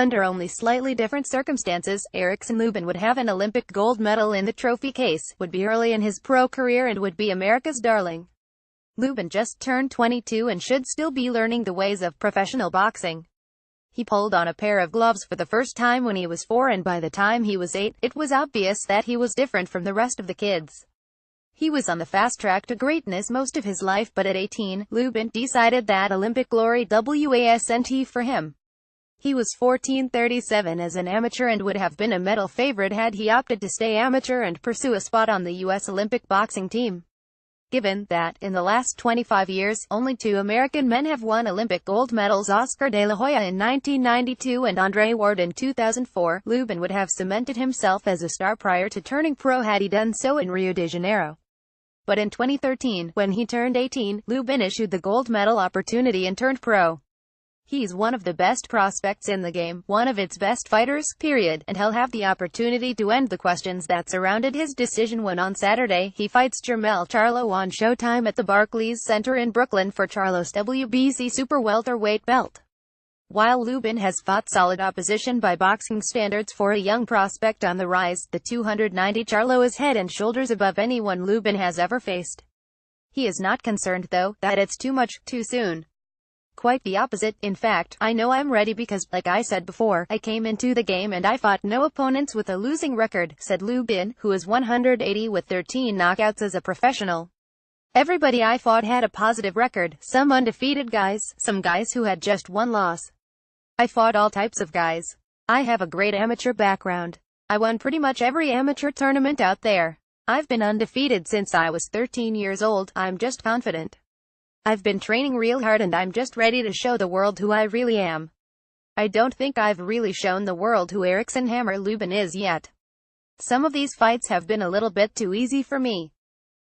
Under only slightly different circumstances, Erickson Lubin would have an Olympic gold medal in the trophy case, would be early in his pro career and would be America's darling. Lubin just turned 22 and should still be learning the ways of professional boxing. He pulled on a pair of gloves for the first time when he was 4, and by the time he was 8, it was obvious that he was different from the rest of the kids. He was on the fast track to greatness most of his life, but at 18, Lubin decided that Olympic glory wasn't for him. He was 1437 as an amateur and would have been a medal favorite had he opted to stay amateur and pursue a spot on the U.S. Olympic boxing team. Given that, in the last 25 years, only 2 American men have won Olympic gold medals, Oscar de la Hoya in 1992 and Andre Ward in 2004, Lubin would have cemented himself as a star prior to turning pro had he done so in Rio de Janeiro. But in 2013, when he turned 18, Lubin issued the gold medal opportunity and turned pro. He's one of the best prospects in the game, one of its best fighters, period, and he'll have the opportunity to end the questions that surrounded his decision when on Saturday, he fights Jermell Charlo on Showtime at the Barclays Center in Brooklyn for Charlo's WBC super welterweight belt. While Lubin has fought solid opposition by boxing standards for a young prospect on the rise, the 290 Charlo is head and shoulders above anyone Lubin has ever faced. He is not concerned, though, that it's too much, too soon. Quite the opposite. In fact, I know I'm ready because, like I said before, I came into the game and I fought no opponents with a losing record, said Lubin, who is 180 with 13 knockouts as a professional. Everybody I fought had a positive record, some undefeated guys, some guys who had just one loss. I fought all types of guys. I have a great amateur background. I won pretty much every amateur tournament out there. I've been undefeated since I was 13 years old. I'm just confident. I've been training real hard and I'm just ready to show the world who I really am. I don't think I've really shown the world who Erickson Hammer Lubin is yet. Some of these fights have been a little bit too easy for me.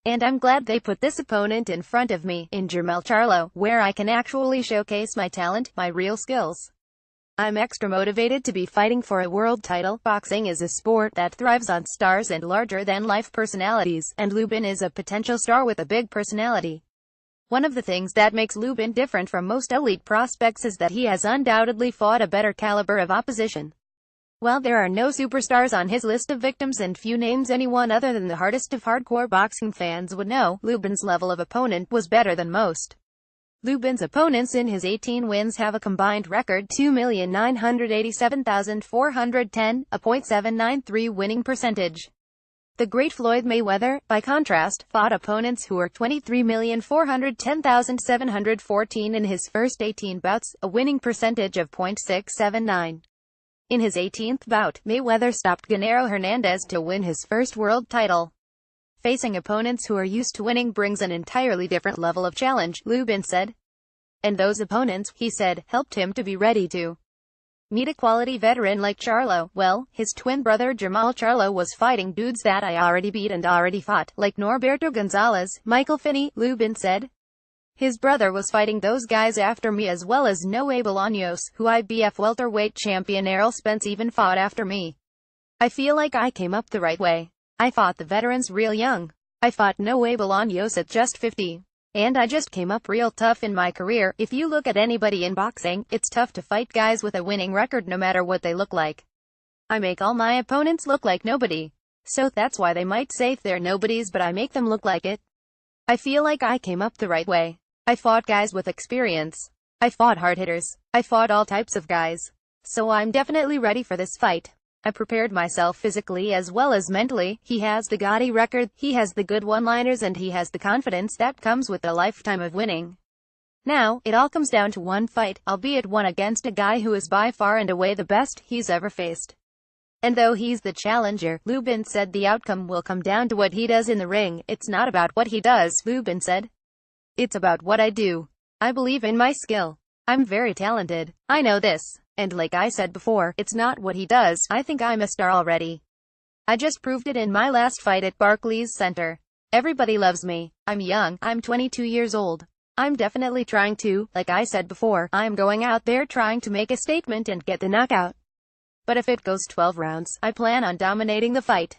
And I'm glad they put this opponent in front of me, in Jermell Charlo, where I can actually showcase my talent, my real skills. I'm extra motivated to be fighting for a world title. Boxing is a sport that thrives on stars and larger-than-life personalities, and Lubin is a potential star with a big personality. One of the things that makes Lubin different from most elite prospects is that he has undoubtedly fought a better caliber of opposition. While there are no superstars on his list of victims and few names anyone other than the hardest of hardcore boxing fans would know, Lubin's level of opponent was better than most. Lubin's opponents in his 18 wins have a combined record 2,987,410, a .793 winning percentage. The great Floyd Mayweather, by contrast, fought opponents who were 23,410,714 in his first 18 bouts, a winning percentage of .679. In his 18th bout, Mayweather stopped Genaro Hernandez to win his first world title. Facing opponents who are used to winning brings an entirely different level of challenge, Lubin said. And those opponents, he said, helped him to be ready to meet a quality veteran like Charlo. Well, his twin brother Jermell Charlo was fighting dudes that I already beat and already fought, like Norberto Gonzalez, Michael Finney, Lubin said. His brother was fighting those guys after me as well as Noe Bolaños, who IBF welterweight champion Errol Spence even fought after me. I feel like I came up the right way. I fought the veterans real young. I fought Noe Bolaños at just 50. And I just came up real tough in my career. If you look at anybody in boxing, it's tough to fight guys with a winning record no matter what they look like. I make all my opponents look like nobody. So that's why they might say they're nobodies, but I make them look like it. I feel like I came up the right way. I fought guys with experience. I fought hard hitters. I fought all types of guys. So I'm definitely ready for this fight. I prepared myself physically as well as mentally. He has the gaudy record, he has the good one-liners, and he has the confidence that comes with a lifetime of winning. Now, it all comes down to one fight, albeit one against a guy who is by far and away the best he's ever faced. And though he's the challenger, Lubin said the outcome will come down to what he does in the ring. It's not about what he does, Lubin said. It's about what I do. I believe in my skill. I'm very talented. I know this. And like I said before, it's not what he does. I think I'm a star already. I just proved it in my last fight at Barclays Center. Everybody loves me. I'm young. I'm 22 years old. I'm definitely trying to, like I said before, I'm going out there trying to make a statement and get the knockout. But if it goes 12 rounds, I plan on dominating the fight.